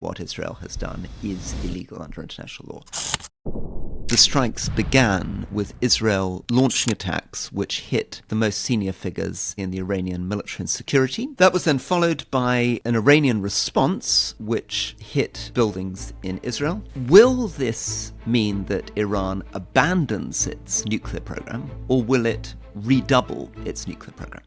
what Israel has done is illegal under international law. The strikes began with Israel launching attacks which hit the most senior figures in the Iranian military and security. That was then followed by an Iranian response which hit buildings in Israel. Will this mean that Iran abandons its nuclear program, or will it redouble its nuclear program?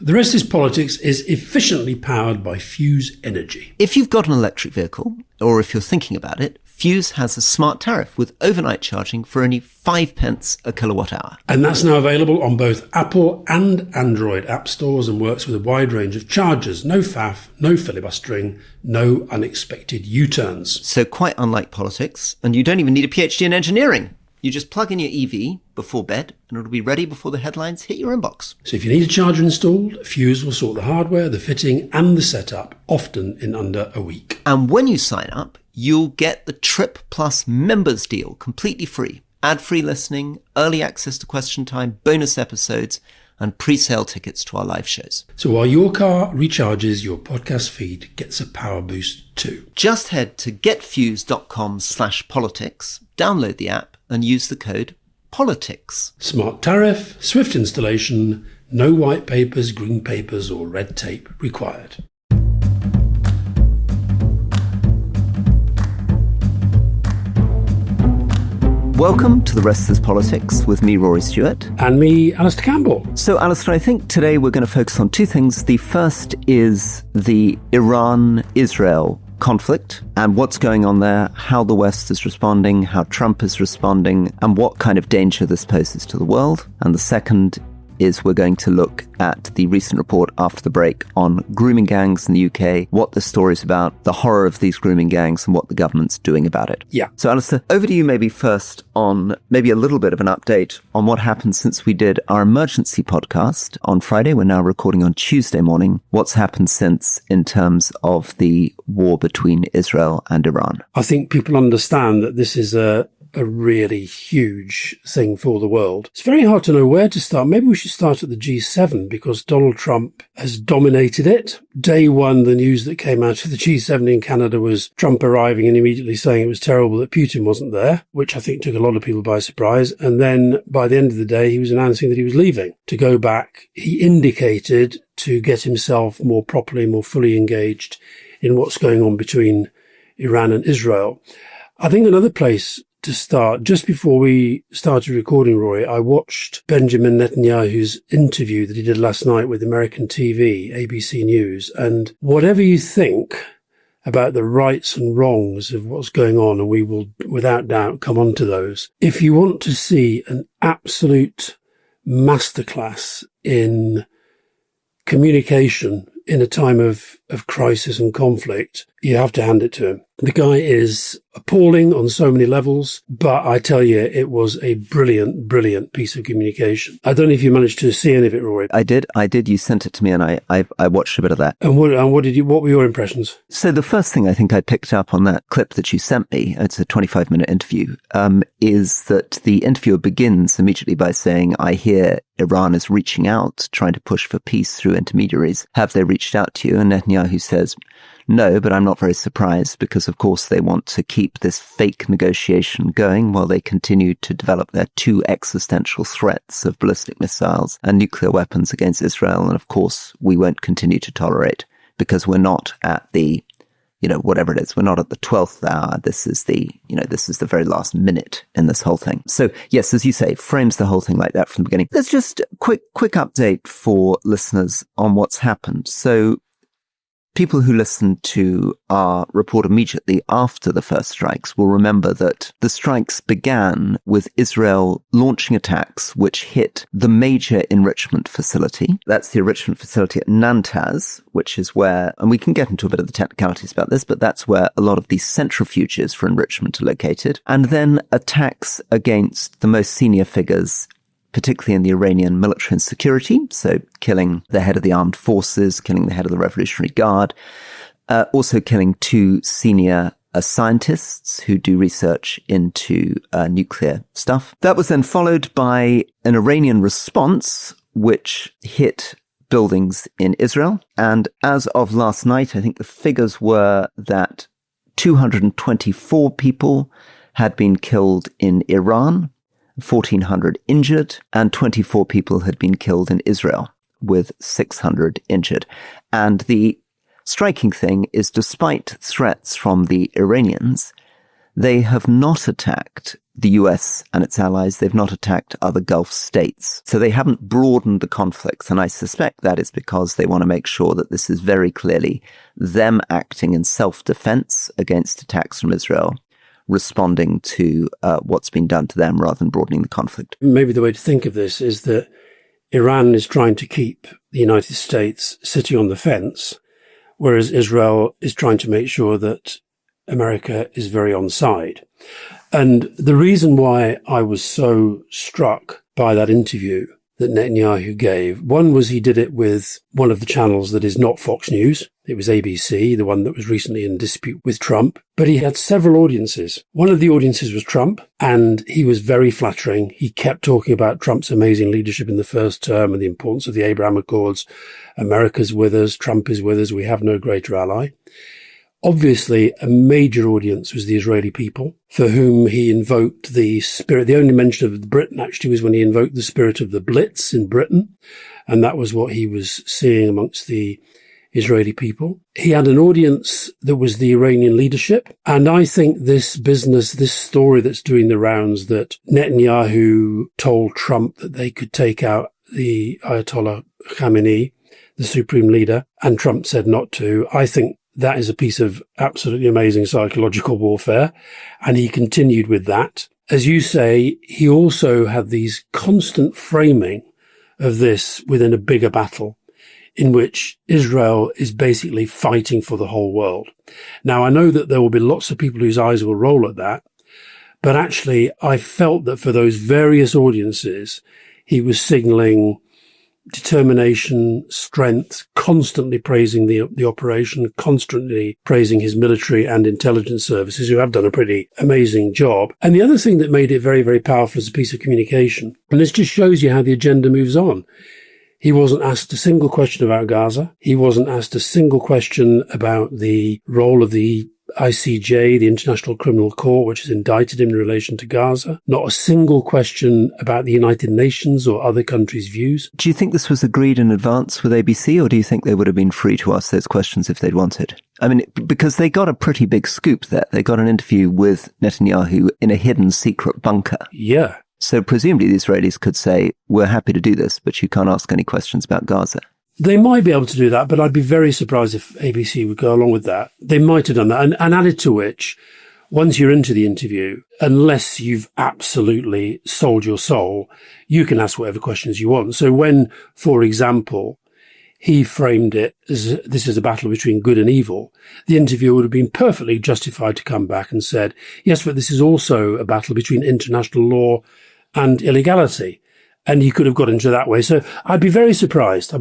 The rest is politics is efficiently powered by Fuse Energy. If you've got an electric vehicle, or if you're thinking about it, Fuse has a smart tariff with overnight charging for only 5 pence a kilowatt hour. And that's now available on both Apple and Android app stores and works with a wide range of chargers. No faff, no filibustering, no unexpected U-turns. So quite unlike politics, and you don't even need a PhD in engineering. You just plug in your EV before bed and it'll be ready before the headlines hit your inbox. So if you need a charger installed, Fuse will sort the hardware, the fitting and the setup, often in under a week. And when you sign up, you'll get the Trip Plus members deal completely free. Ad-free listening, early access to Question Time, bonus episodes, and pre-sale tickets to our live shows. So while your car recharges, your podcast feed gets a power boost too. Just head to getfuse.com/politics, download the app, and use the code POLITICS. Smart tariff, swift installation, no white papers, green papers, or red tape required. Welcome to The Rest is Politics with me, Rory Stewart. And me, Alastair Campbell. So, Alastair, I think today we're going to focus on two things. The first is the Iran-Israel conflict and what's going on there, how the West is responding, how Trump is responding, and what kind of danger this poses to the world. And the second is we're going to look at the recent report after the break on grooming gangs in the UK, what the story's about, the horror of these grooming gangs, and what the government's doing about it. Yeah. So, Alastair, over to you maybe first on maybe a little bit of an update on what happened since we did our emergency podcast on Friday. We're now recording on Tuesday morning. What's happened since in terms of the war between Israel and Iran? I think people understand that this is a really huge thing for the world. It's very hard to know where to start. Maybe we should start at the G7 because Donald Trump has dominated it. Day one, the news that came out of the G7 in Canada was Trump arriving and immediately saying it was terrible that Putin wasn't there, which I think took a lot of people by surprise. And then by the end of the day, he was announcing that he was leaving to go back. He indicated to get himself more properly, more fully engaged in what's going on between Iran and Israel. I think another place to start, just before we started recording, Rory, I watched Benjamin Netanyahu's interview that he did last night with American TV, ABC News. And whatever you think about the rights and wrongs of what's going on, and we will without doubt come on to those, if you want to see an absolute masterclass in communication in a time of crisis and conflict, you have to hand it to him. The guy is appalling on so many levels, but I tell you, it was a brilliant, brilliant piece of communication. I don't know if you managed to see any of it, Rory. I did. You sent it to me and I watched a bit of that. And what were your impressions? So the first thing I think I picked up on that clip that you sent me, it's a 25-minute interview, is that the interviewer begins immediately by saying, I hear Iran is reaching out, trying to push for peace through intermediaries. Have they reached out to you? And Netanyahu says, no, but I'm not very surprised because, of course, they want to keep this fake negotiation going while they continue to develop their two existential threats of ballistic missiles and nuclear weapons against Israel. And, of course, we won't continue to tolerate because we're not at the, whatever it is, we're not at the 12th hour. This is the very last minute in this whole thing. So, yes, as you say, frames the whole thing like that from the beginning. There's just a quick update for listeners on what's happened. So, people who listened to our report immediately after the first strikes will remember that the strikes began with Israel launching attacks which hit the major enrichment facility. That's the enrichment facility at Natanz, which is where, and we can get into a bit of the technicalities about this, but that's where a lot of these centrifuges for enrichment are located. And then attacks against the most senior figures, particularly in the Iranian military and security, so killing the head of the armed forces, killing the head of the Revolutionary Guard, also killing two senior scientists who do research into nuclear stuff. That was then followed by an Iranian response, which hit buildings in Israel. And as of last night, I think the figures were that 224 people had been killed in Iran, 1,400 injured, and 24 people had been killed in Israel, with 600 injured. And the striking thing is, despite threats from the Iranians, they have not attacked the US and its allies. They've not attacked other Gulf states. So they haven't broadened the conflicts. And I suspect that is because they want to make sure that this is very clearly them acting in self-defense against attacks from Israel, responding to what's been done to them rather than broadening the conflict. Maybe the way to think of this is that Iran is trying to keep the United States sitting on the fence, whereas Israel is trying to make sure that America is very on side. And the reason why I was so struck by that interview that Netanyahu gave, one was he did it with one of the channels that is not Fox News. It was ABC, the one that was recently in dispute with Trump. But he had several audiences. One of the audiences was Trump, and he was very flattering. He kept talking about Trump's amazing leadership in the first term and the importance of the Abraham Accords. America's with us. Trump is with us. We have no greater ally. Obviously, a major audience was the Israeli people, for whom he invoked the spirit. The only mention of Britain actually was when he invoked the spirit of the Blitz in Britain. And that was what he was seeing amongst the Israeli people. He had an audience that was the Iranian leadership. And I think this business, this story that's doing the rounds, that Netanyahu told Trump that they could take out the Ayatollah Khamenei, the supreme leader, and Trump said not to, I think that is a piece of absolutely amazing psychological warfare. And he continued with that. As you say, he also had these constant framing of this within a bigger battle in which Israel is basically fighting for the whole world. Now, I know that there will be lots of people whose eyes will roll at that, but actually I felt that for those various audiences, he was signaling determination, strength, constantly praising the operation, constantly praising his military and intelligence services, who have done a pretty amazing job. And the other thing that made it very, very powerful as a piece of communication, and this just shows you how the agenda moves on. He wasn't asked a single question about Gaza. He wasn't asked a single question about the role of the ICJ, the International Criminal Court, which has indicted him in relation to Gaza. Not a single question about the United Nations or other countries' views. Do you think this was agreed in advance with ABC, or do you think they would have been free to ask those questions if they'd wanted? I mean, because they got a pretty big scoop there. They got an interview with Netanyahu in a hidden secret bunker. Yeah. So presumably the Israelis could say, we're happy to do this, but you can't ask any questions about Gaza. They might be able to do that, but I'd be very surprised if ABC would go along with that. They might have done that. And added to which, once you're into the interview, unless you've absolutely sold your soul, you can ask whatever questions you want. So when, for example, he framed it as this is a battle between good and evil, the interviewer would have been perfectly justified to come back and said, yes, but this is also a battle between international law and illegality. And you could have got into that way. So I'd be very surprised.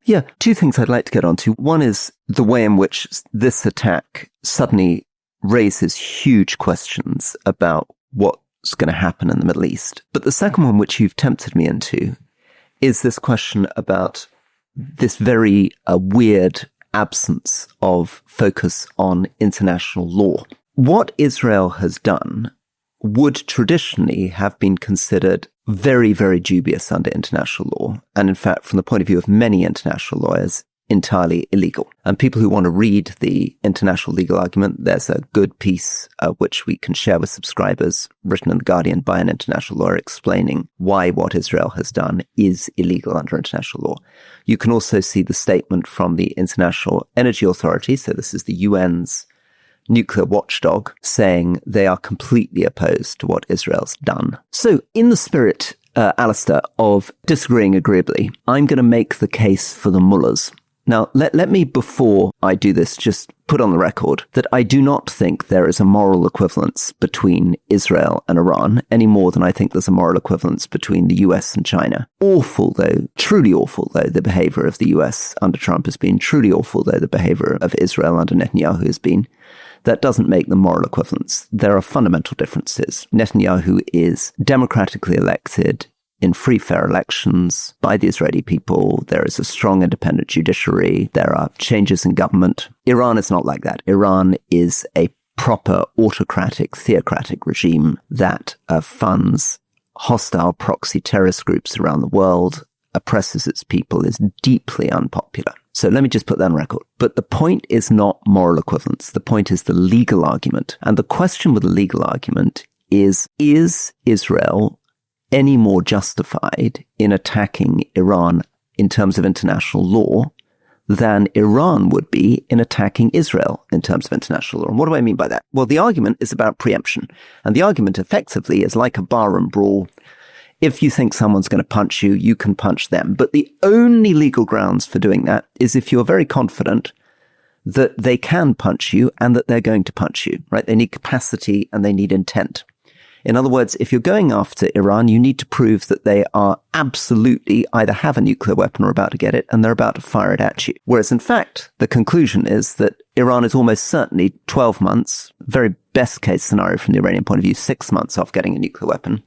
Yeah, two things I'd like to get onto. One is the way in which this attack suddenly raises huge questions about what's going to happen in the Middle East. But the second one, which you've tempted me into, is this question about this very weird absence of focus on international law. What Israel has done would traditionally have been considered very, very dubious under international law. And in fact, from the point of view of many international lawyers, entirely illegal. And people who want to read the international legal argument, there's a good piece which we can share with subscribers, written in The Guardian by an international lawyer, explaining why what Israel has done is illegal under international law. You can also see the statement from the International Energy Authority, so this is the UN's nuclear watchdog, saying they are completely opposed to what Israel's done. So in the spirit, Alastair, of disagreeing agreeably, I'm going to make the case for the mullahs. Now, let me, before I do this, just put on the record that I do not think there is a moral equivalence between Israel and Iran, any more than I think there's a moral equivalence between the US and China. Awful, though, truly awful, though, the behavior of the US under Trump has been, truly awful, though, the behavior of Israel under Netanyahu has been. That doesn't make them moral equivalents. There are fundamental differences. Netanyahu is democratically elected, in free, fair elections by the Israeli people. There is a strong independent judiciary. There are changes in government. Iran is not like that. Iran is a proper autocratic, theocratic regime that funds hostile proxy terrorist groups around the world, oppresses its people, is deeply unpopular. So let me just put that on record. But the point is not moral equivalence. The point is the legal argument. And the question with the legal argument is Israel any more justified in attacking Iran in terms of international law than Iran would be in attacking Israel in terms of international law? And what do I mean by that? Well, the argument is about preemption. And the argument effectively is like a barroom brawl. If you think someone's going to punch you, you can punch them. But the only legal grounds for doing that is if you're very confident that they can punch you and that they're going to punch you, right? They need capacity and they need intent. In other words, if you're going after Iran, you need to prove that they are absolutely either have a nuclear weapon or about to get it, and they're about to fire it at you. Whereas, in fact, the conclusion is that Iran is almost certainly 12 months, very best case scenario from the Iranian point of view, 6 months off getting a nuclear weapon.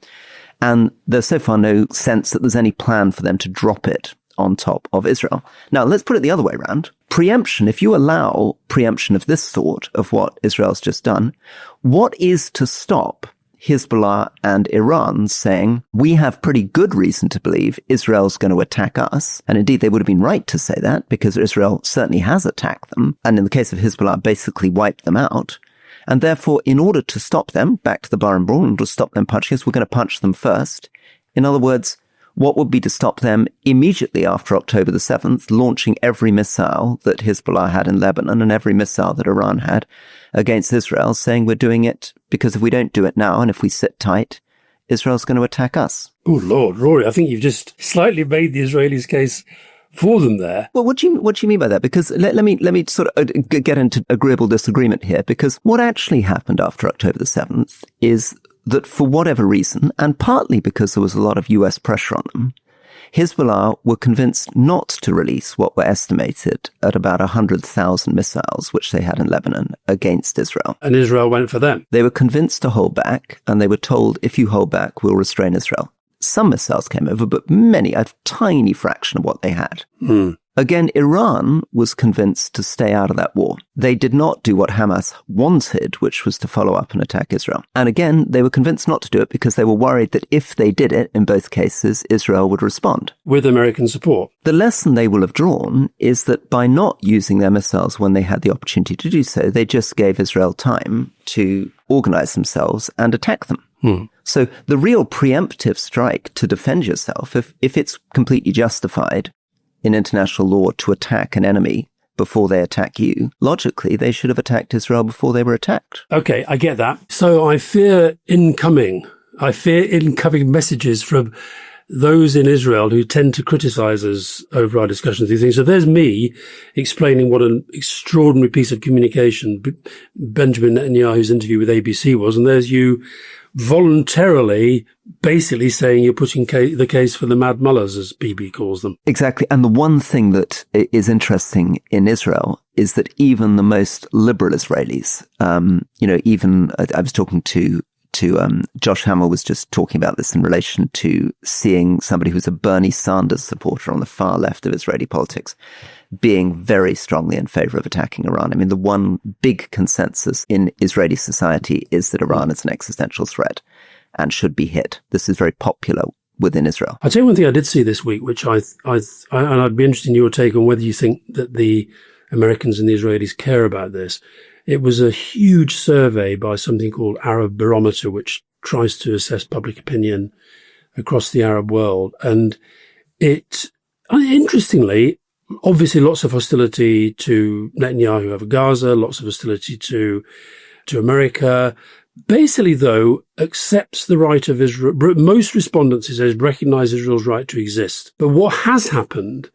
And there's so far no sense that there's any plan for them to drop it on top of Israel. Now, let's put it the other way around. Preemption, if you allow preemption of this sort of what Israel's just done, what is to stop Hezbollah and Iran saying, we have pretty good reason to believe Israel's going to attack us? And indeed, they would have been right to say that because Israel certainly has attacked them. And in the case of Hezbollah, basically wiped them out. And therefore, in order to stop them, back to the bar and brawl, and to stop them punching us, we're going to punch them first. In other words, what would be to stop them immediately after October the 7th, launching every missile that Hezbollah had in Lebanon and every missile that Iran had against Israel, saying we're doing it because if we don't do it now and if we sit tight, Israel's going to attack us. Oh, Lord, Rory, I think you've just slightly made the Israelis' case for them there. Well, what do you mean by that? Because let me sort of get into agreeable disagreement here, because what actually happened after October the 7th is that for whatever reason, and partly because there was a lot of US pressure on them, Hezbollah were convinced not to release what were estimated at about 100,000 missiles, which they had in Lebanon, against Israel. And Israel went for them. They were convinced to hold back, and they were told, if you hold back, we'll restrain Israel. Some missiles came over, but many, a tiny fraction of what they had. Again, Iran was convinced to stay out of that war. They did not do what Hamas wanted, which was to follow up and attack Israel. And again, they were convinced not to do it because they were worried that if they did it, in both cases, Israel would respond. With American support. The lesson they will have drawn is that by not using their missiles when they had the opportunity to do so, they just gave Israel time to organize themselves and attack them. So the real preemptive strike to defend yourself, if it's completely justified in international law to attack an enemy before they attack you, logically, they should have attacked Israel before they were attacked. Okay, I get that. So I fear incoming messages from those in Israel who tend to criticize us over our discussions of these things. So there's me explaining what an extraordinary piece of communication Benjamin Netanyahu's interview with ABC was, and there's you voluntarily basically saying you're putting the case for the mad mullahs, as Bibi calls them. Exactly. And the one thing that is interesting in Israel is that even the most liberal Israelis, I was talking to Josh Hamill was just talking about this in relation to seeing somebody who's a Bernie Sanders supporter on the far left of Israeli politics being very strongly in favor of attacking Iran. I mean, the one big consensus in Israeli society is that Iran is an existential threat and should be hit. This is very popular within Israel. I'll tell you one thing I did see this week, which and I'd be interested in your take on whether you think that the Americans and the Israelis care about this. It was a huge survey by something called Arab Barometer, which tries to assess public opinion across the Arab world. And interestingly, obviously lots of hostility to Netanyahu over Gaza, lots of hostility to America. Basically, though, accepts the right of Israel. Most respondents, he says, recognize Israel's right to exist. But what has happened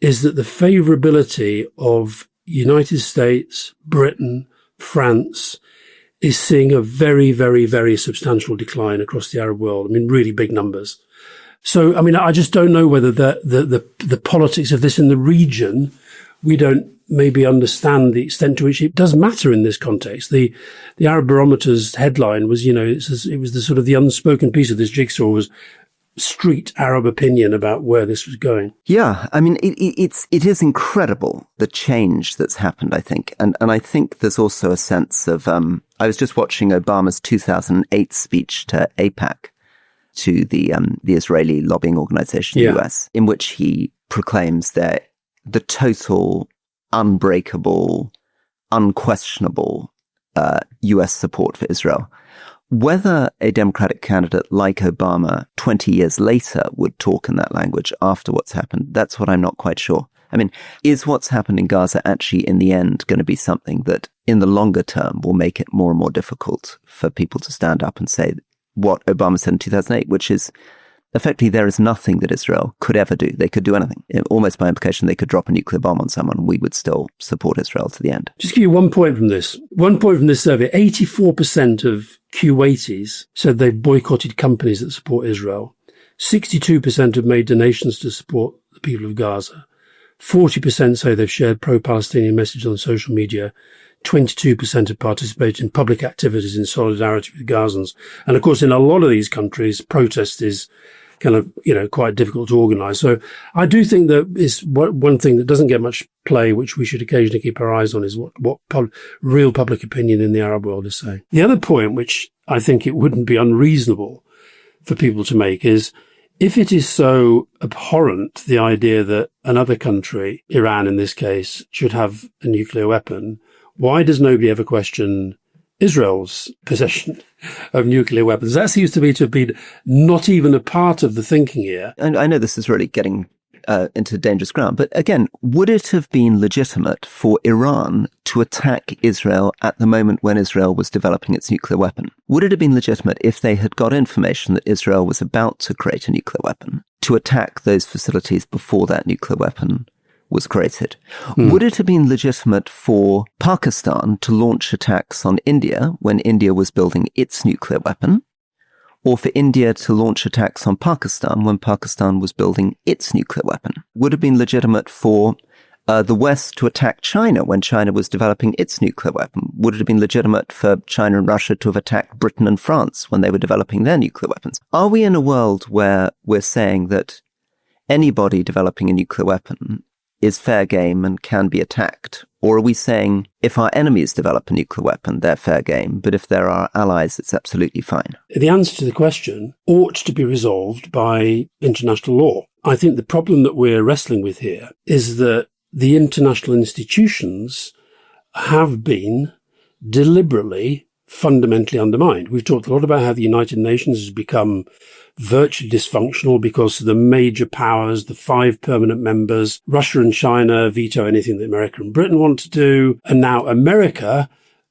is that the favorability of United States, Britain, France is seeing a very, very, very substantial decline across the Arab world. I mean, really big numbers. So, I mean, I just don't know whether the politics of this in the region, we don't maybe understand the extent to which it does matter in this context. The Arab Barometer's headline was, it was the sort of the unspoken piece of this jigsaw was street Arab opinion about where this was going. Yeah, I mean, it is incredible, the change that's happened, I think. And I think there's also a sense of, I was just watching Obama's 2008 speech to AIPAC, to the Israeli lobbying organization, in the US, in which he proclaims that the total, unbreakable, unquestionable US support for Israel. Whether a Democratic candidate like Obama 20 years later would talk in that language after what's happened, that's what I'm not quite sure. I mean, is what's happened in Gaza actually in the end going to be something that in the longer term will make it more and more difficult for people to stand up and say what Obama said in 2008, which is effectively there is nothing that Israel could ever do. They could do anything. Almost by implication, they could drop a nuclear bomb on someone. We would still support Israel to the end. Just give you 1 point from this. 1 point from this survey. 84% of Kuwaitis said they've boycotted companies that support Israel. 62% have made donations to support the people of Gaza. 40% say they've shared pro-Palestinian messages on social media. 22% have participated in public activities in solidarity with Gazans. And of course, in a lot of these countries, protest is kind of, quite difficult to organise. So I do think that is one thing that doesn't get much play, which we should occasionally keep our eyes on, is what real public opinion in the Arab world is saying. The other point, which I think it wouldn't be unreasonable for people to make, is if it is so abhorrent, the idea that another country, Iran in this case, should have a nuclear weapon, why does nobody ever question Israel's possession of nuclear weapons? That seems to have been not even a part of the thinking here. And I know this is really getting into dangerous ground, but again, would it have been legitimate for Iran to attack Israel at the moment when Israel was developing its nuclear weapon? Would it have been legitimate if they had got information that Israel was about to create a nuclear weapon to attack those facilities before that nuclear weapon was created? Would it have been legitimate for Pakistan to launch attacks on India when India was building its nuclear weapon, or for India to launch attacks on Pakistan when Pakistan was building its nuclear weapon? Would it have been legitimate for the West to attack China when China was developing its nuclear weapon? Would it have been legitimate for China and Russia to have attacked Britain and France when they were developing their nuclear weapons? Are we in a world where we're saying that anybody developing a nuclear weapon is fair game and can be attacked? Or are we saying if our enemies develop a nuclear weapon, they're fair game, but if they're our allies, it's absolutely fine? The answer to the question ought to be resolved by international law. I think the problem that we're wrestling with here is that the international institutions have been deliberately fundamentally undermined. We've talked a lot about how the United Nations has become virtually dysfunctional because of the major powers, the 5 permanent members. Russia and China veto anything that America and Britain want to do. And now America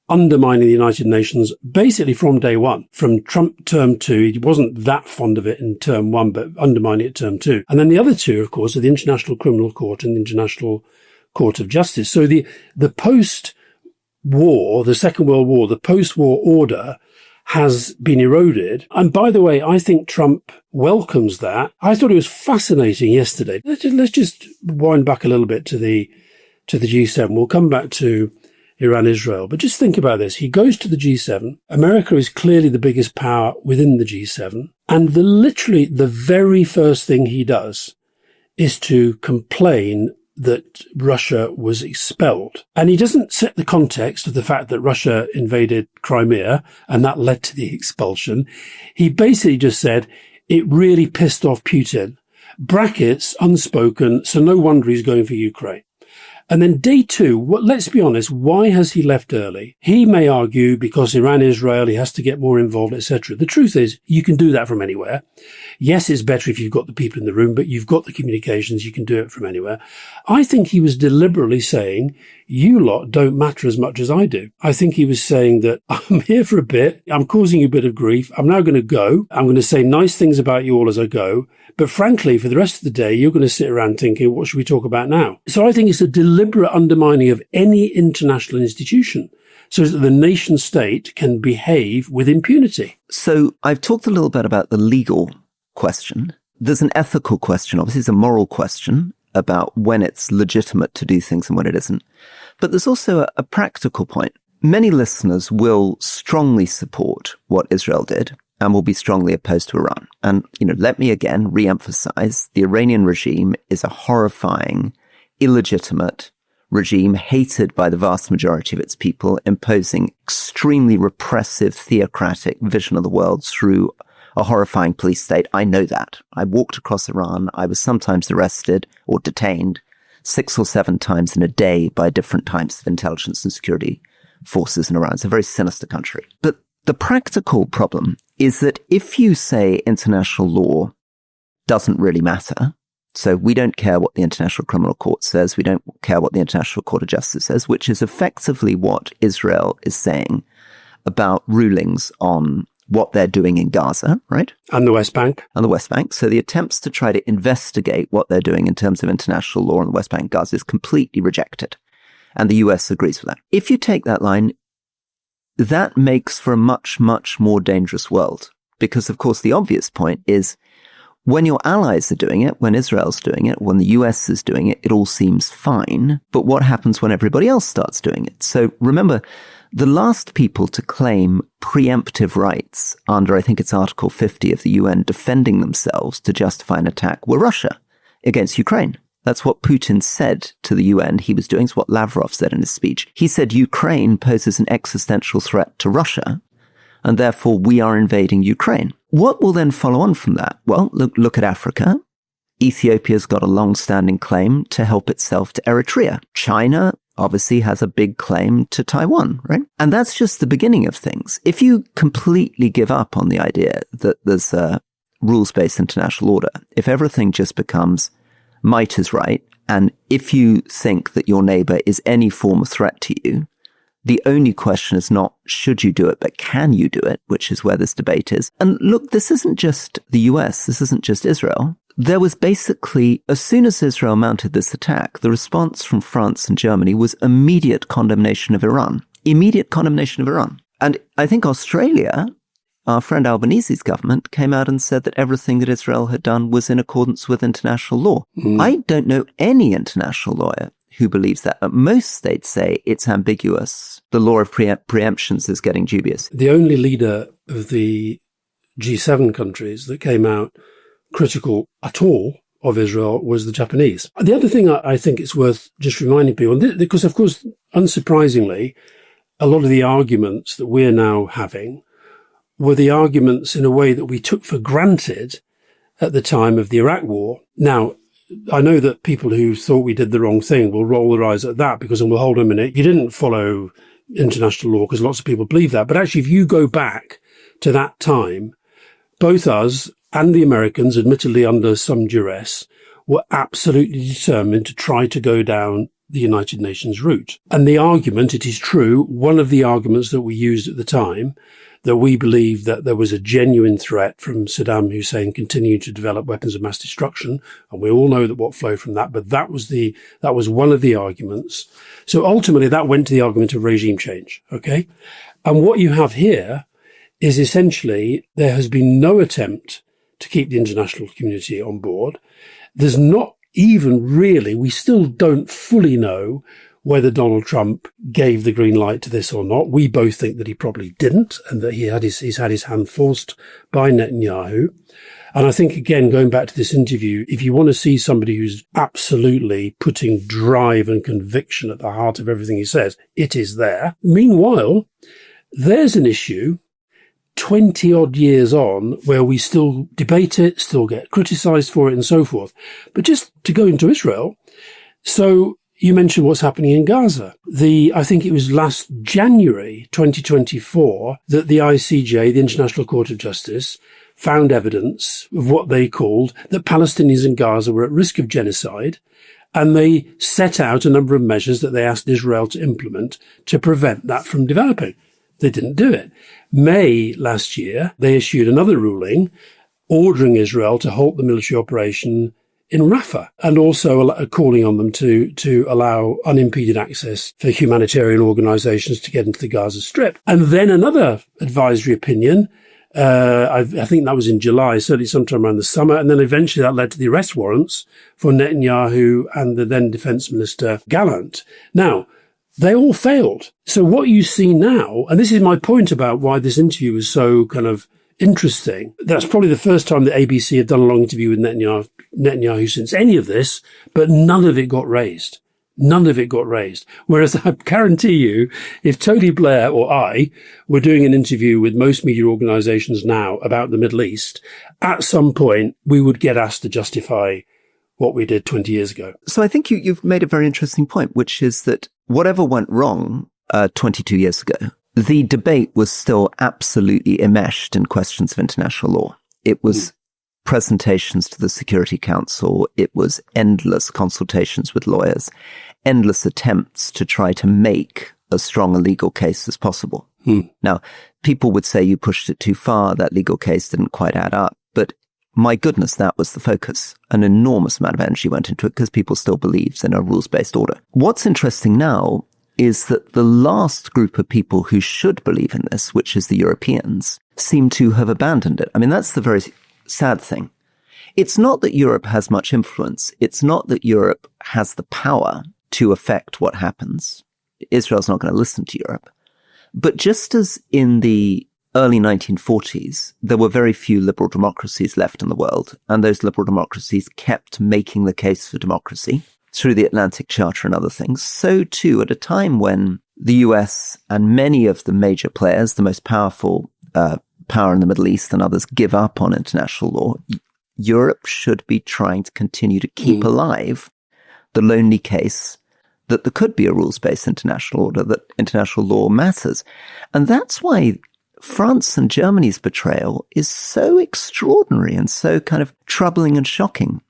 undermining the United Nations basically from day one. From Trump term 2, he wasn't that fond of it in term 1, but undermining it term 2. And then the other two, of course, are the International Criminal Court and the International Court of Justice. So the post-war, the Second World War, the post-war order has been eroded. And by the way, I think Trump welcomes that. I thought it was fascinating yesterday. Let's just wind back a little bit to the G7. We'll come back to Iran-Israel. But just think about this. He goes to the G7. America is clearly the biggest power within the G7. And literally the very first thing he does is to complain that Russia was expelled. And he doesn't set the context of the fact that Russia invaded Crimea and that led to the expulsion. He basically just said it really pissed off Putin. Brackets, unspoken, so no wonder he's going for Ukraine. And then day 2, let's be honest, why has he left early? He may argue because Iran-Israel, he has to get more involved, etc. The truth is, you can do that from anywhere. Yes, it's better if you've got the people in the room, but you've got the communications, you can do it from anywhere. I think he was deliberately saying, you lot don't matter as much as I do. I think he was saying that I'm here for a bit, I'm causing you a bit of grief, I'm now going to go, I'm going to say nice things about you all as I go, but frankly, for the rest of the day, you're going to sit around thinking, what should we talk about now? So I think it's a deliberate undermining of any international institution so that the nation state can behave with impunity. So I've talked a little bit about the legal question. There's an ethical question, obviously it's a moral question about when it's legitimate to do things and when it isn't. But there's also a practical point. Many listeners will strongly support what Israel did. and will be strongly opposed to Iran. And, let me again re-emphasize, the Iranian regime is a horrifying, illegitimate regime hated by the vast majority of its people, imposing extremely repressive, theocratic vision of the world through a horrifying police state. I know that. I walked across Iran. I was sometimes arrested or detained 6 or 7 times in a day by different types of intelligence and security forces in Iran. It's a very sinister country. But the practical problem is that if you say international law doesn't really matter, so we don't care what the International Criminal Court says, we don't care what the International Court of Justice says, which is effectively what Israel is saying about rulings on what they're doing in Gaza, right? And the West Bank. And the West Bank. So the attempts to try to investigate what they're doing in terms of international law on the West Bank and Gaza is completely rejected. And the US agrees with that. If you take that line, that makes for a much, much more dangerous world. Because, of course, the obvious point is when your allies are doing it, when Israel's doing it, when the US is doing it, it all seems fine. But what happens when everybody else starts doing it? So remember, the last people to claim preemptive rights under, I think it's Article 50 of the UN, defending themselves to justify an attack were Russia against Ukraine. That's what Putin said to the UN he was doing. It's what Lavrov said in his speech. He said Ukraine poses an existential threat to Russia, and therefore we are invading Ukraine. What will then follow on from that? Well, look at Africa. Ethiopia's got a long-standing claim to help itself to Eritrea. China obviously has a big claim to Taiwan, right? And that's just the beginning of things. If you completely give up on the idea that there's a rules-based international order, if everything just becomes might is right, and if you think that your neighbor is any form of threat to you, the only question is not should you do it, but can you do it, which is where this debate is. And look, this isn't just the US, this isn't just Israel. There was basically, as soon as Israel mounted this attack, the response from France and Germany was immediate condemnation of Iran. Immediate condemnation of Iran. And I think Australia, our friend Albanese's government, came out and said that everything that Israel had done was in accordance with international law. I don't know any international lawyer who believes that. Most states say it's ambiguous. The law of preemptions is getting dubious. The only leader of the G7 countries that came out critical at all of Israel was the Japanese. The other thing I think it's worth just reminding people, because of course, unsurprisingly, a lot of the arguments that we're now having were the arguments in a way that we took for granted at the time of the Iraq War. Now, I know that people who thought we did the wrong thing will roll their eyes at that because, well, hold on a minute, you didn't follow international law, because lots of people believe that. But actually, if you go back to that time, both us and the Americans, admittedly under some duress, were absolutely determined to try to go down the United Nations route. And the argument, it is true, one of the arguments that we used at the time, that we believed that there was a genuine threat from Saddam Hussein continuing to develop weapons of mass destruction. And we all know that what flowed from that, but that was one of the arguments. So ultimately that went to the argument of regime change. Okay. And what you have here is essentially there has been no attempt to keep the international community on board. There's not even really, we still don't fully know whether Donald Trump gave the green light to this or not. We both think that he probably didn't, and that he's had his hand forced by Netanyahu. And I think, again, going back to this interview, if you want to see somebody who's absolutely putting drive and conviction at the heart of everything he says, it is there. Meanwhile, there's an issue 20 odd years on where we still debate it, still get criticized for it and so forth. But just to go into Israel, so you mentioned what's happening in Gaza. I think it was last January 2024 that the ICJ, the International Court of Justice, found evidence of what they called that Palestinians in Gaza were at risk of genocide. And they set out a number of measures that they asked Israel to implement to prevent that from developing. They didn't do it. May last year, they issued another ruling ordering Israel to halt the military operation in Rafah, and also calling on them to allow unimpeded access for humanitarian organizations to get into the Gaza Strip. And then another advisory opinion, I think that was in July, certainly sometime around the summer. And then eventually that led to the arrest warrants for Netanyahu and the then Defense Minister Gallant. Now, they all failed. So what you see now, and this is my point about why this interview was so kind of interesting. That's probably the first time that ABC have done a long interview with Netanyahu since any of this, but none of it got raised. None of it got raised. Whereas I guarantee you, if Tony Blair or I were doing an interview with most media organizations now about the Middle East, at some point we would get asked to justify what we did 20 years ago. So I think you've made a very interesting point, which is that whatever went wrong 22 years ago, the debate was still absolutely enmeshed in questions of international law. It was presentations to the Security Council. It was endless consultations with lawyers, endless attempts to try to make as strong a legal case as possible. Now, people would say you pushed it too far. That legal case didn't quite add up. But my goodness, that was the focus. An enormous amount of energy went into it because people still believed in a rules-based order. What's interesting now is that the last group of people who should believe in this, which is the Europeans, seem to have abandoned it. I mean, that's the very sad thing. It's not that Europe has much influence. It's not that Europe has the power to affect what happens. Israel's not going to listen to Europe. But just as in the early 1940s, there were very few liberal democracies left in the world, and those liberal democracies kept making the case for democracy through the Atlantic Charter and other things, so too at a time when the US and many of the major players, the most powerful power in the Middle East and others, give up on international law, Europe should be trying to continue to keep alive the lonely case that there could be a rules-based international order, that international law matters. And that's why France and Germany's betrayal is so extraordinary and so kind of troubling and shocking,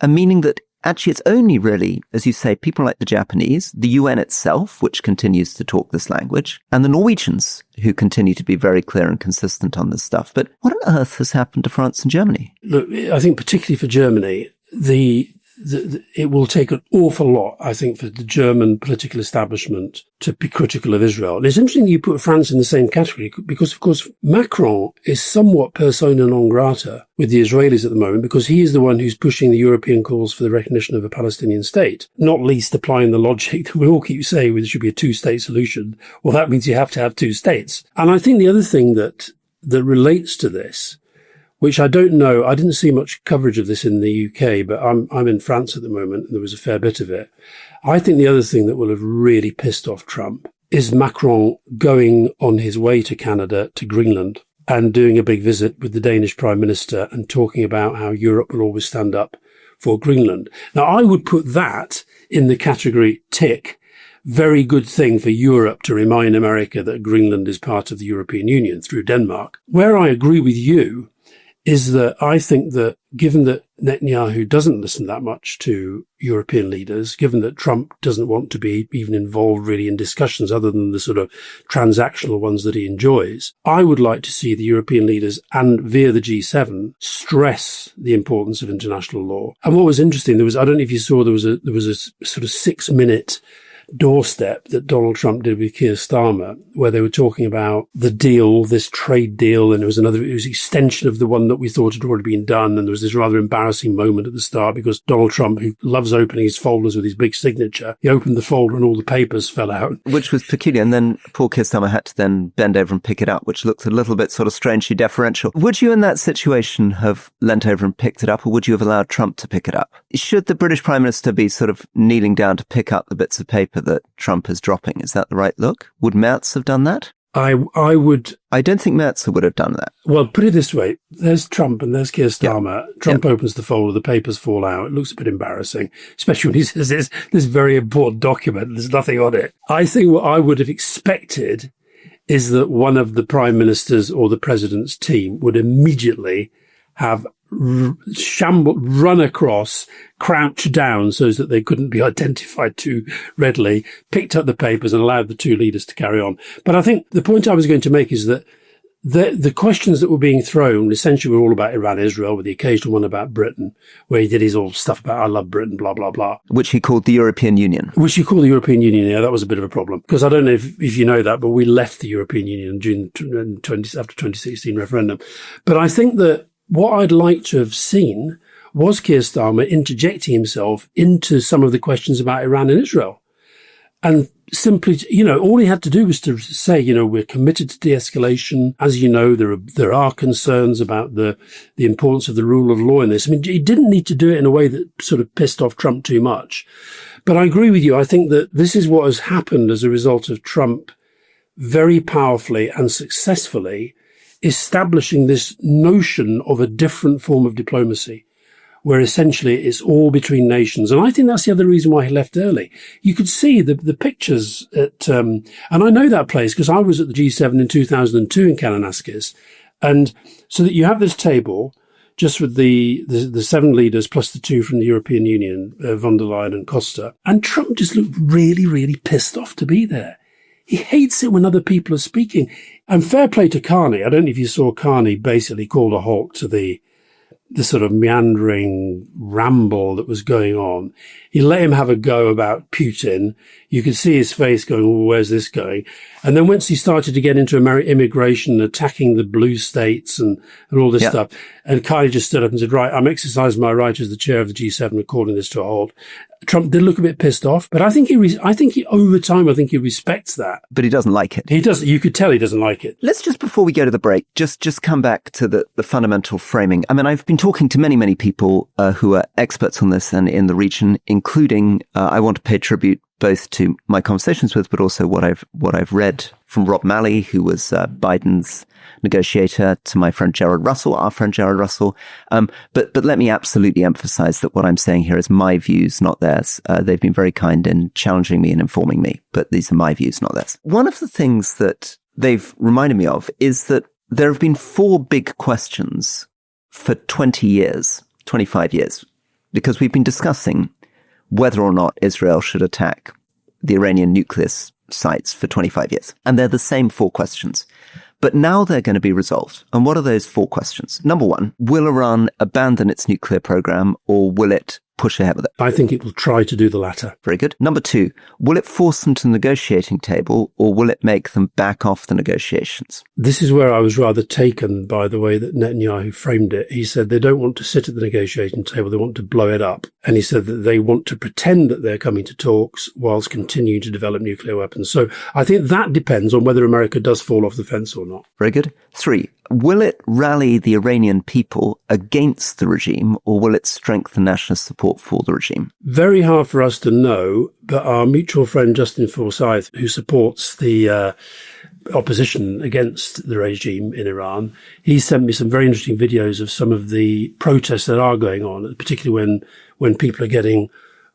and meaning that actually it's only really, as you say, people like the Japanese, the UN itself, which continues to talk this language, and the Norwegians, who continue to be very clear and consistent on this stuff. But what on earth has happened to France and Germany? Look, I think particularly for Germany, it will take an awful lot, I think, for the German political establishment to be critical of Israel. And it's interesting that you put France in the same category because, of course, Macron is somewhat persona non grata with the Israelis at the moment because he is the one who's pushing the European calls for the recognition of a Palestinian state, not least applying the logic that we all keep saying there should be a two-state solution. Well, that means you have to have two states. And I think the other thing that relates to this, which I don't know, I didn't see much coverage of this in the UK, but I'm in France at the moment and there was a fair bit of it. I think the other thing that will have really pissed off Trump is Macron going on his way to Canada, to Greenland, and doing a big visit with the Danish Prime Minister and talking about how Europe will always stand up for Greenland. Now, I would put that in the category tick. Very good thing for Europe to remind America that Greenland is part of the European Union through Denmark. Where I agree with you is that I think that given that Netanyahu doesn't listen that much to European leaders, given that Trump doesn't want to be even involved really in discussions other than the sort of transactional ones that he enjoys, I would like to see the European leaders and via the G7 stress the importance of international law. And what was interesting, I don't know if you saw, there was a sort of 6-minute doorstep that Donald Trump did with Keir Starmer, where they were talking about the deal, this trade deal, and it was extension of the one that we thought had already been done. And there was this rather embarrassing moment at the start because Donald Trump, who loves opening his folders with his big signature, he opened the folder and all the papers fell out. Which was peculiar. And then poor Keir Starmer had to then bend over and pick it up, which looked a little bit sort of strangely deferential. Would you in that situation have leant over and picked it up, or would you have allowed Trump to pick it up? Should the British Prime Minister be sort of kneeling down to pick up the bits of paper that Trump is dropping? Is that the right look? Would Merz have done that? I would. I don't think Merz would have done that. Well, put it this way. There's Trump and there's Keir Starmer. Yeah. Trump opens the folder, the papers fall out. It looks a bit embarrassing, especially when he says this very important document. There's nothing on it. I think what I would have expected is that one of the prime ministers or the president's team would immediately have run across, crouched down so that they couldn't be identified too readily, picked up the papers and allowed the two leaders to carry on. But I think the point I was going to make is that the questions that were being thrown essentially were all about Iran-Israel, with the occasional one about Britain, where he did his all stuff about I love Britain, blah, blah, blah. Which he called the European Union. Which he called the European Union, yeah, that was a bit of a problem. Because I don't know if you know that, but we left the European Union after 2016 referendum. But I think that what I'd like to have seen was Keir Starmer interjecting himself into some of the questions about Iran and Israel. And simply, all he had to do was to say, we're committed to de-escalation. As you know, there are concerns about the importance of the rule of law in this. I mean, he didn't need to do it in a way that sort of pissed off Trump too much. But I agree with you. I think that this is what has happened as a result of Trump very powerfully and successfully establishing this notion of a different form of diplomacy, where essentially it's all between nations. And I think that's the other reason why he left early. You could see the pictures at, and I know that place because I was at the G7 in 2002 in Kananaskis. And so that you have this table just with the 7 leaders plus the 2 from the European Union, von der Leyen and Costa. And Trump just looked really, really pissed off to be there. He hates it when other people are speaking. And fair play to Carney. I don't know if you saw Carney basically called a halt to the sort of meandering ramble that was going on. He let him have a go about Putin. You could see his face going, well, where's this going? And then once he started to get into immigration, attacking the blue states and all this stuff, and Carney just stood up and said, right, I'm exercising my right as the chair of the G7 and calling this to a halt. Trump did look a bit pissed off, but I think he over time, I think he respects that. But he doesn't like it. He doesn't. You could tell he doesn't like it. Let's just, before we go to the break, just come back to the fundamental framing. I mean, I've been talking to many, many people who are experts on this and in the region, including, I want to pay tribute both to my conversations with, but also what I've read from Rob Malley, who was Biden's negotiator, to my friend Gerard Russell, our friend Gerard Russell. But let me absolutely emphasize that what I'm saying here is my views, not theirs. They've been very kind in challenging me and informing me, but these are my views, not theirs. One of the things that they've reminded me of is that there have been 4 big questions for 20 years, 25 years, because we've been discussing whether or not Israel should attack the Iranian nuclear sites for 25 years. And they're the same 4 questions. But now they're going to be resolved. And what are those 4 questions? Number 1, will Iran abandon its nuclear program, or will it push ahead with it? I think it will try to do the latter. Very good. Number 2, will it force them to the negotiating table, or will it make them back off the negotiations? This is where I was rather taken by the way that Netanyahu framed it. He said they don't want to sit at the negotiating table, they want to blow it up. And he said that they want to pretend that they're coming to talks whilst continuing to develop nuclear weapons. So I think that depends on whether America does fall off the fence or not. Very good. 3, will it rally the Iranian people against the regime, or will it strengthen nationalist support for the regime? Very hard for us to know, but our mutual friend Justin Forsyth, who supports the opposition against the regime in Iran, he sent me some very interesting videos of some of the protests that are going on, particularly when people are getting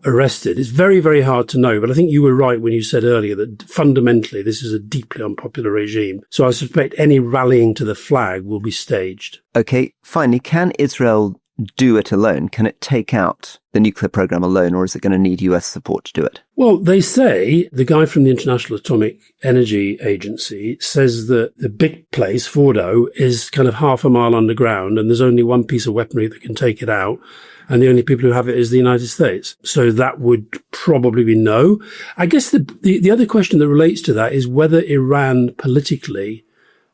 arrested. It's very, very hard to know, but I think you were right when you said earlier that fundamentally this is a deeply unpopular regime. So I suspect any rallying to the flag will be staged. Okay, finally, can Israel do it alone? Can it take out the nuclear program alone, or is it going to need US support to do it? Well, they say, the guy from the International Atomic Energy Agency says that the big place, Fordo, is kind of half a mile underground, and there's only one piece of weaponry that can take it out. And the only people who have it is the United States. So that would probably be no. I guess the other question that relates to that is whether Iran politically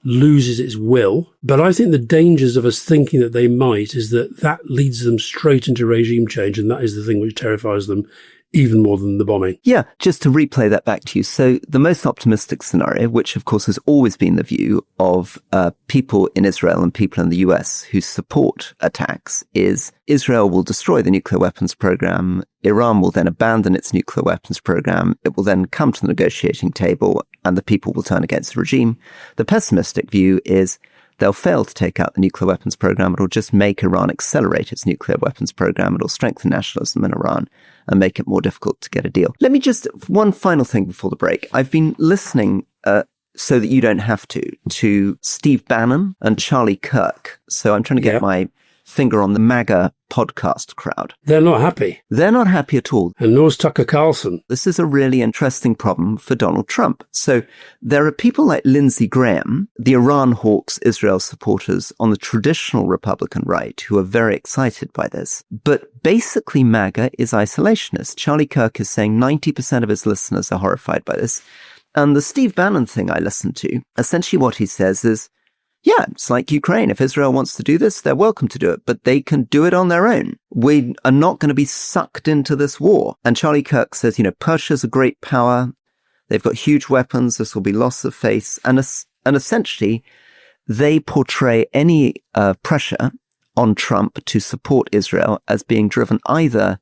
loses its will. But I think the dangers of us thinking that they might is that leads them straight into regime change. And that is the thing which terrifies them even more than the bombing. Yeah, just to replay that back to you. So the most optimistic scenario, which of course has always been the view of people in Israel and people in the US who support attacks, is Israel will destroy the nuclear weapons program. Iran will then abandon its nuclear weapons program. It will then come to the negotiating table and the people will turn against the regime. The pessimistic view is they'll fail to take out the nuclear weapons program. It'll just make Iran accelerate its nuclear weapons program. It'll strengthen nationalism in Iran and make it more difficult to get a deal. Let me just, one final thing before the break. I've been listening, so that you don't have to Steve Bannon and Charlie Kirk. So I'm trying to get my finger on the MAGA podcast crowd. They're not happy. They're not happy at all. And nor's Tucker Carlson. This is a really interesting problem for Donald Trump. So there are people like Lindsey Graham, the Iran hawks, Israel supporters on the traditional Republican right, who are very excited by this. But basically MAGA is isolationist. Charlie Kirk is saying 90% of his listeners are horrified by this. And the Steve Bannon thing I listened to, essentially what he says is, yeah, it's like Ukraine. If Israel wants to do this, they're welcome to do it, but they can do it on their own. We are not going to be sucked into this war. And Charlie Kirk says, Persia's a great power. They've got huge weapons. This will be loss of face. And essentially, they portray any pressure on Trump to support Israel as being driven either,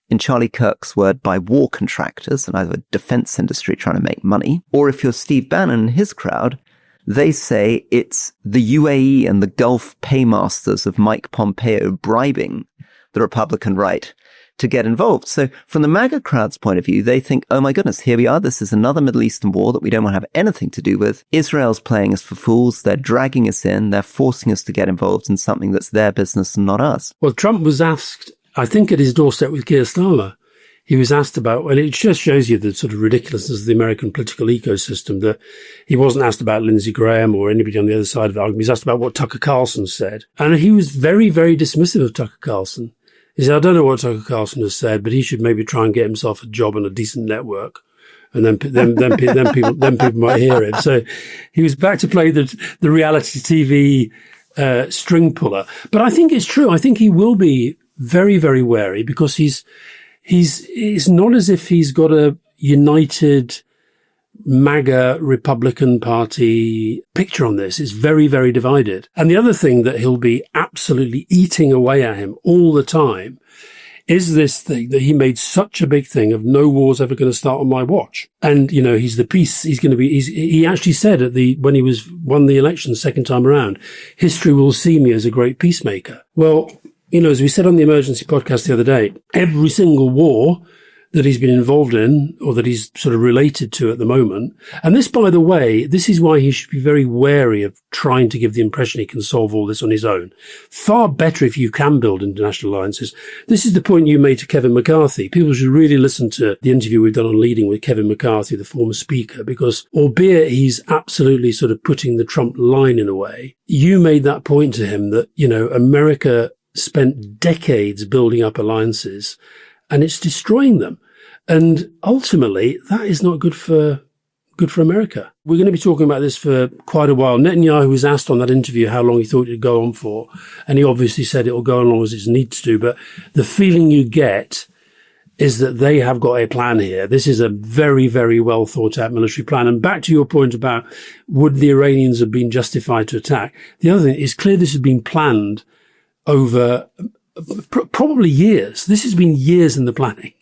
in Charlie Kirk's word, by war contractors and either a defense industry trying to make money, or if you're Steve Bannon and his crowd, they say it's the UAE and the Gulf paymasters of Mike Pompeo bribing the Republican right to get involved. So from the MAGA crowd's point of view, they think, oh my goodness, here we are. This is another Middle Eastern war that we don't want to have anything to do with. Israel's playing us for fools. They're dragging us in. They're forcing us to get involved in something that's their business and not us. Well, Trump was asked, I think at his doorstep with Keir Starmer, he was asked about, and it just shows you the sort of ridiculousness of the American political ecosystem, that he wasn't asked about Lindsey Graham or anybody on the other side of the argument. He was asked about what Tucker Carlson said. And he was very, very dismissive of Tucker Carlson. He said, I don't know what Tucker Carlson has said, but he should maybe try and get himself a job on a decent network. And then people might hear him. So he was back to play the reality TV string puller. But I think it's true. I think he will be very, very wary, because it's not as if he's got a united MAGA Republican Party picture on this. It's very, very divided. And the other thing that he'll be absolutely eating away at him all the time is this thing that he made such a big thing of no war's ever going to start on my watch. And, you know, he's the peace. He actually said when he won the election second time around, history will see me as a great peacemaker. Well, you know, as we said on the Emergency podcast the other day, every single war that he's been involved in, or that he's sort of related to at the moment. And this, by the way, this is why he should be very wary of trying to give the impression he can solve all this on his own. Far better if you can build international alliances. This is the point you made to Kevin McCarthy. People should really listen to the interview we've done on Leading with Kevin McCarthy, the former speaker, because albeit he's absolutely sort of putting the Trump line in a way, you made that point to him that, you know, America spent decades building up alliances and it's destroying them. And ultimately, that is not good for America. We're going to be talking about this for quite a while. Netanyahu was asked on that interview how long he thought it would go on for, and he obviously said it will go on as long as it needs to. But the feeling you get is that they have got a plan here. This is a very, very well thought out military plan. And back to your point about would the Iranians have been justified to attack? The other thing is clear this has been planned over probably years. This has been years in the planning.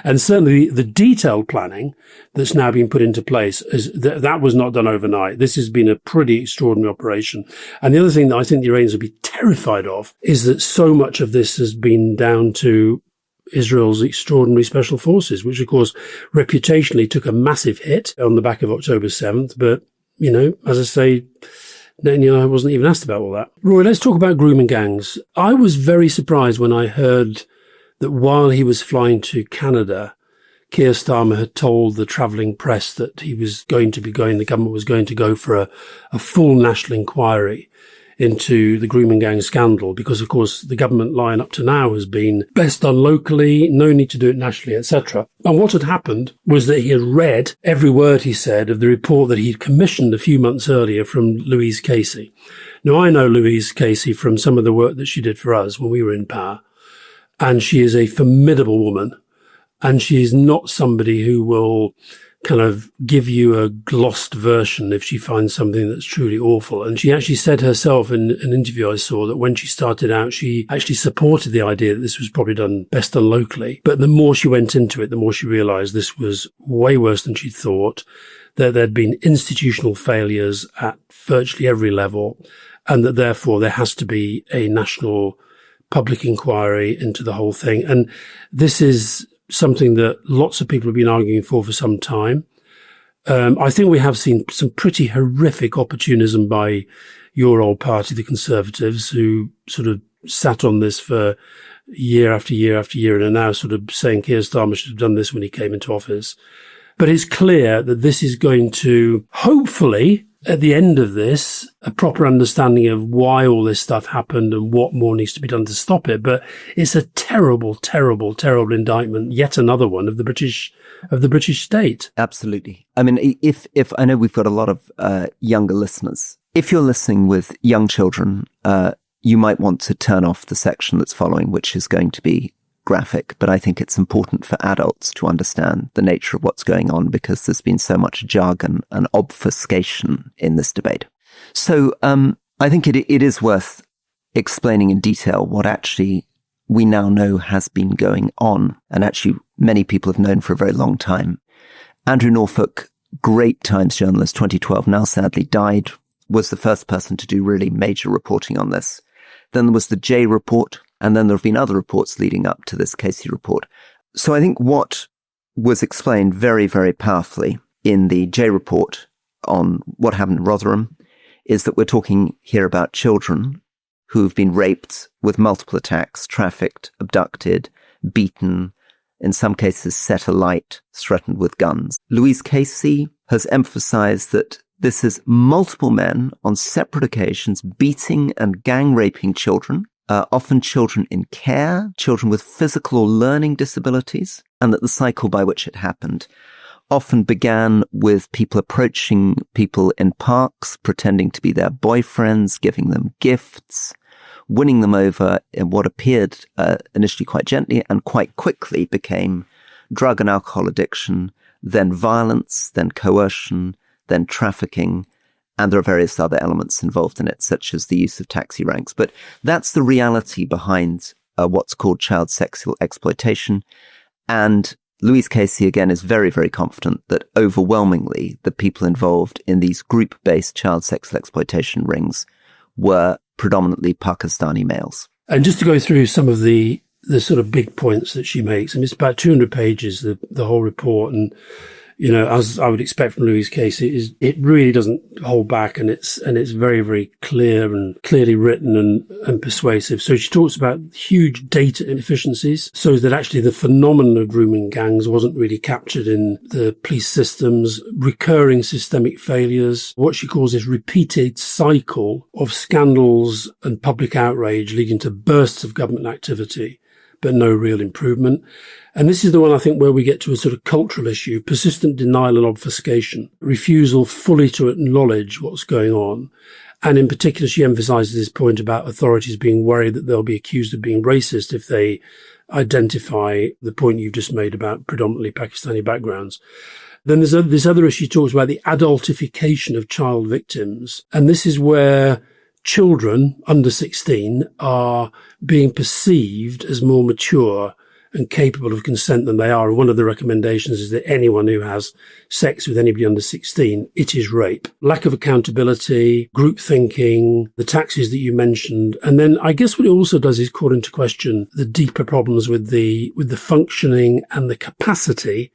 And certainly the detailed planning that's now been put into place, that was not done overnight. This has been a pretty extraordinary operation. And the other thing that I think the Iranians would be terrified of is that so much of this has been down to Israel's extraordinary special forces, which of course reputationally took a massive hit on the back of October 7th. But, you know, as I say, Netanyahu wasn't even asked about all that. Rory, let's talk about grooming gangs. I was very surprised when I heard that while he was flying to Canada, Keir Starmer had told the travelling press that he was going to be going, the government was going to go for a full national inquiry into the grooming gang scandal, because of course the government line up to now has been best done locally, no need to do it nationally, etc. And what had happened was that he had read every word he said of the report that he'd commissioned a few months earlier from Louise Casey. Now, I know Louise Casey from some of the work that she did for us when we were in power. And she is a formidable woman, and she is not somebody who will kind of give you a glossed version if she finds something that's truly awful. And she actually said herself in an interview I saw that when she started out, she actually supported the idea that this was probably best done locally. But the more she went into it, the more she realized this was way worse than she thought, that there'd been institutional failures at virtually every level, and that therefore there has to be a national public inquiry into the whole thing. And this is something that lots of people have been arguing for some time. I think we have seen some pretty horrific opportunism by your old party, the Conservatives, who sort of sat on this for year after year after year and are now sort of saying Keir Starmer should have done this when he came into office. But it's clear that this is going to, hopefully, at the end of this, a proper understanding of why all this stuff happened and what more needs to be done to stop it. But it's a terrible, terrible, terrible indictment, yet another one of the British state. Absolutely. I mean, if I know we've got a lot of younger listeners, if you're listening with young children, you might want to turn off the section that's following, which is going to be graphic, but I think it's important for adults to understand the nature of what's going on because there's been so much jargon and obfuscation in this debate. So I think it is worth explaining in detail what actually we now know has been going on, and actually many people have known for a very long time. Andrew Norfolk, great Times journalist, 2012, now sadly died, was the first person to do really major reporting on this. Then there was the J report, and then there have been other reports leading up to this Casey report. So I think what was explained very, very powerfully in the J report on what happened in Rotherham is that we're talking here about children who've been raped with multiple attacks, trafficked, abducted, beaten, in some cases set alight, threatened with guns. Louise Casey has emphasized that this is multiple men on separate occasions beating and gang raping children, often children in care, children with physical or learning disabilities, and that the cycle by which it happened often began with people approaching people in parks, pretending to be their boyfriends, giving them gifts, winning them over in what appeared initially quite gently and quite quickly became drug and alcohol addiction, then violence, then coercion, then trafficking, and there are various other elements involved in it, such as the use of taxi ranks. But that's the reality behind what's called child sexual exploitation. And Louise Casey, again, is very, very confident that overwhelmingly the people involved in these group-based child sexual exploitation rings were predominantly Pakistani males. And just to go through some of the sort of big points that she makes, and it's about 200 pages, the whole report, and you know, as I would expect from Louise Casey, it really doesn't hold back, and it's very, very clear and clearly written and persuasive. So she talks about huge data inefficiencies, so that actually the phenomenon of grooming gangs wasn't really captured in the police systems, recurring systemic failures, what she calls this repeated cycle of scandals and public outrage leading to bursts of government activity, but no real improvement. And this is the one, I think, where we get to a sort of cultural issue, persistent denial and obfuscation, refusal fully to acknowledge what's going on. And in particular, she emphasizes this point about authorities being worried that they'll be accused of being racist if they identify the point you've just made about predominantly Pakistani backgrounds. Then there's this other issue talks about the adultification of child victims. And this is where children under 16 are being perceived as more mature and capable of consent than they are. And one of the recommendations is that anyone who has sex with anybody under 16, it is rape. Lack of accountability, group thinking, the taxes that you mentioned. And then I guess what it also does is call into question the deeper problems with the functioning and the capacity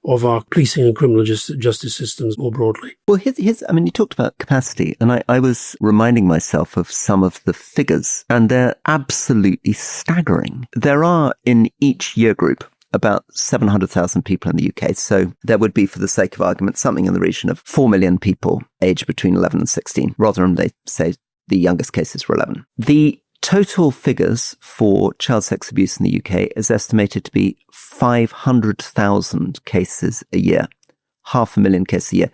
of our policing and criminal justice systems more broadly. Well, you talked about capacity, and I was reminding myself of some of the figures, and they're absolutely staggering. There are in each year group about 700,000 people in the UK, so there would be, for the sake of argument, something in the region of 4 million people aged between 11 and 16. Rotherham, they say the youngest cases were 11. The total figures for child sex abuse in the UK is estimated to be 500,000 cases a year, 500,000 cases a year.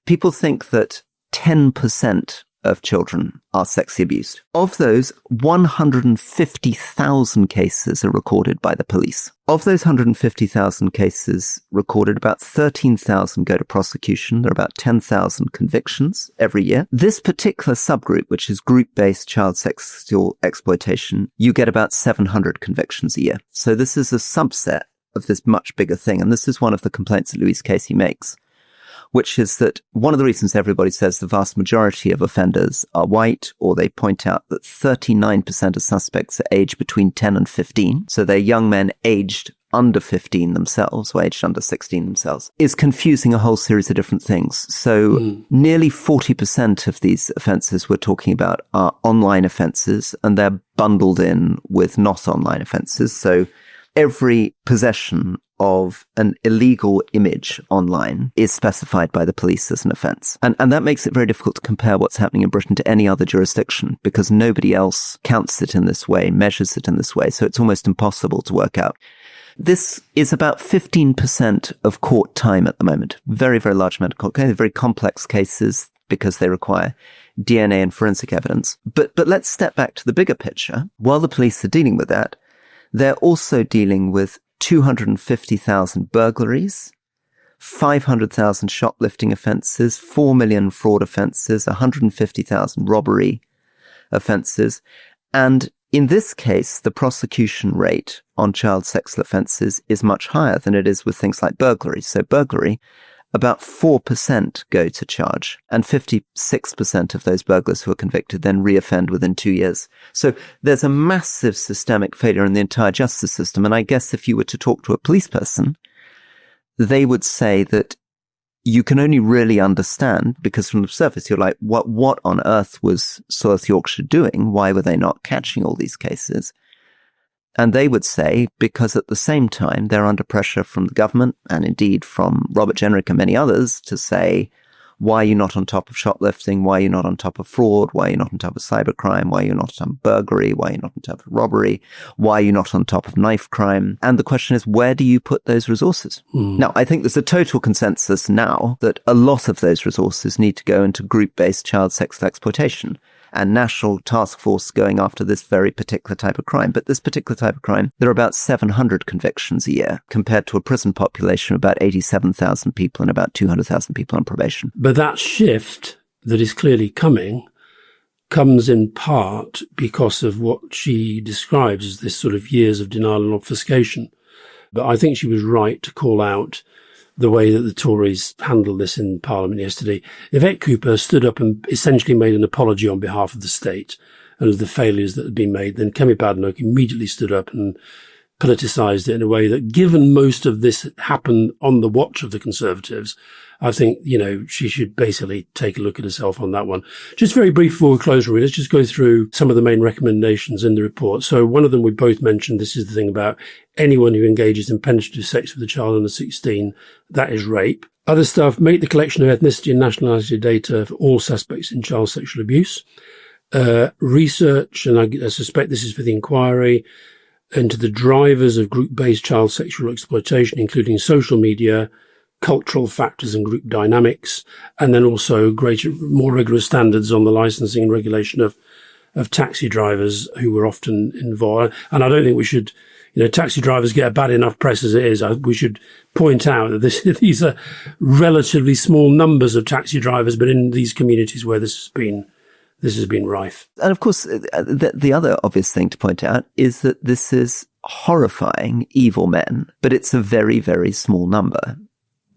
People think that 10% of children are sexually abused. Of those, 150,000 cases are recorded by the police. Of those 150,000 cases recorded, about 13,000 go to prosecution. There are about 10,000 convictions every year. This particular subgroup, which is group-based child sexual exploitation, you get about 700 convictions a year. So this is a subset of this much bigger thing. And this is one of the complaints that Louise Casey makes, which is that one of the reasons everybody says the vast majority of offenders are white, or they point out that 39% of suspects are aged between 10 and 15. So they're young men aged under 15 themselves, or aged under 16 themselves, is confusing a whole series of different things. So nearly 40% of these offences we're talking about are online offences, and they're bundled in with not online offences. So every possession of an illegal image online is specified by the police as an offence. And that makes it very difficult to compare what's happening in Britain to any other jurisdiction, because nobody else counts it in this way, measures it in this way. So it's almost impossible to work out. This is about 15% of court time at the moment. Very, very large amount of court cases, very complex cases because they require DNA and forensic evidence. But let's step back to the bigger picture. While the police are dealing with that, They're also dealing with 250,000 burglaries, 500,000 shoplifting offences, 4 million fraud offences, 150,000 robbery offences. And in this case, the prosecution rate on child sexual offences is much higher than it is with things like burglary. So burglary, about 4% go to charge, and 56% of those burglars who are convicted then reoffend within 2 years. So there's a massive systemic failure in the entire justice system. And I guess if you were to talk to a police person, they would say that you can only really understand, because from the surface you're like, what on earth was South Yorkshire doing? Why were they not catching all these cases? And they would say, because at the same time, they're under pressure from the government and indeed from Robert Jenrick and many others to say, why are you not on top of shoplifting? Why are you not on top of fraud? Why are you not on top of cybercrime? Why are you not on top of burglary? Why are you not on top of robbery? Why are you not on top of knife crime? And the question is, where do you put those resources? Now, I think there's a total consensus now that a lot of those resources need to go into group-based child sexual exploitation and national task force going after this very particular type of crime. But this particular type of crime, there are about 700 convictions a year compared to a prison population of about 87,000 people and about 200,000 people on probation. But that shift that is clearly coming comes in part because of what she describes as this sort of years of denial and obfuscation. But I think she was right to call out the way that the Tories handled this in Parliament yesterday. Yvette Cooper stood up and essentially made an apology on behalf of the state and of the failures that had been made. Then Kemi Badenoch immediately stood up and politicised it in a way that, given most of this happened on the watch of the Conservatives, I think, she should basically take a look at herself on that one. Just very brief before we close, Rory, let's just go through some of the main recommendations in the report. So one of them we both mentioned, this is the thing about anyone who engages in penetrative sex with a child under 16, that is rape. Other stuff, make the collection of ethnicity and nationality data for all suspects in child sexual abuse. Research, and I suspect this is for the inquiry, into the drivers of group-based child sexual exploitation, including social media, cultural factors and group dynamics, and then also more rigorous standards on the licensing and regulation of taxi drivers who were often involved. And I don't think we should, taxi drivers get a bad enough press as it is. We should point out that these are relatively small numbers of taxi drivers, but in these communities where this has been rife. And of course, the other obvious thing to point out is that this is horrifying evil men, but it's a very, very small number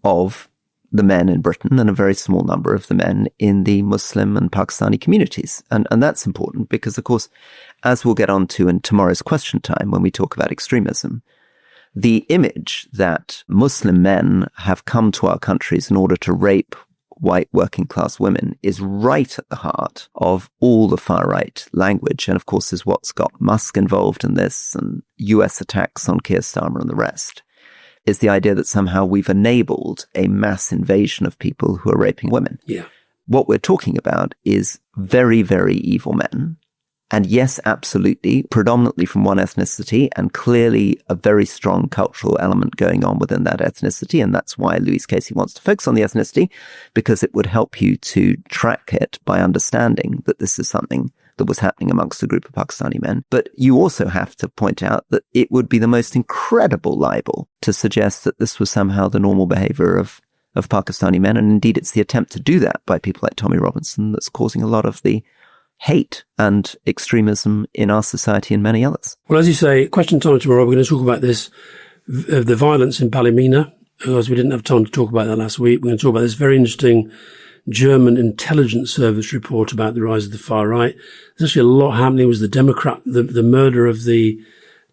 of the men in Britain and a very small number of the men in the Muslim and Pakistani communities. And that's important because, of course, as we'll get on to in tomorrow's question time when we talk about extremism, the image that Muslim men have come to our countries in order to rape white working class women is right at the heart of all the far right language. And of course is what's got Musk involved in this and US attacks on Keir Starmer and the rest, is the idea that somehow we've enabled a mass invasion of people who are raping women. Yeah. What we're talking about is very, very evil men. And yes, absolutely, predominantly from one ethnicity and clearly a very strong cultural element going on within that ethnicity. And that's why Louise Casey wants to focus on the ethnicity, because it would help you to track it by understanding that this is something that was happening amongst a group of Pakistani men. But you also have to point out that it would be the most incredible libel to suggest that this was somehow the normal behavior of Pakistani men. And indeed, it's the attempt to do that by people like Tommy Robinson that's causing a lot of the hate and extremism in our society and many others. Well, as you say, question time tomorrow, we're going to talk about this, the violence in Ballymena, because we didn't have time to talk about that last week. We're going to talk about this very interesting German intelligence service report about the rise of the far right. There's actually a lot happening. It was the murder of the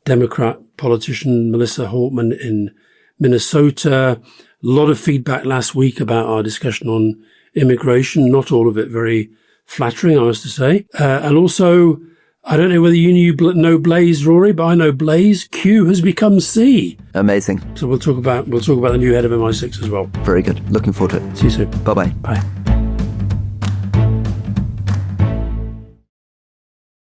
Democrat politician Melissa Hortman in Minnesota. A lot of feedback last week about our discussion on immigration, not all of it very flattering, I was to say. And also, I don't know whether you know Blaze, Rory, but I know Blaze. Q has become C. Amazing. So we'll talk about the new head of MI6 as well. Very good. Looking forward to it. See you soon. Bye-bye. Bye.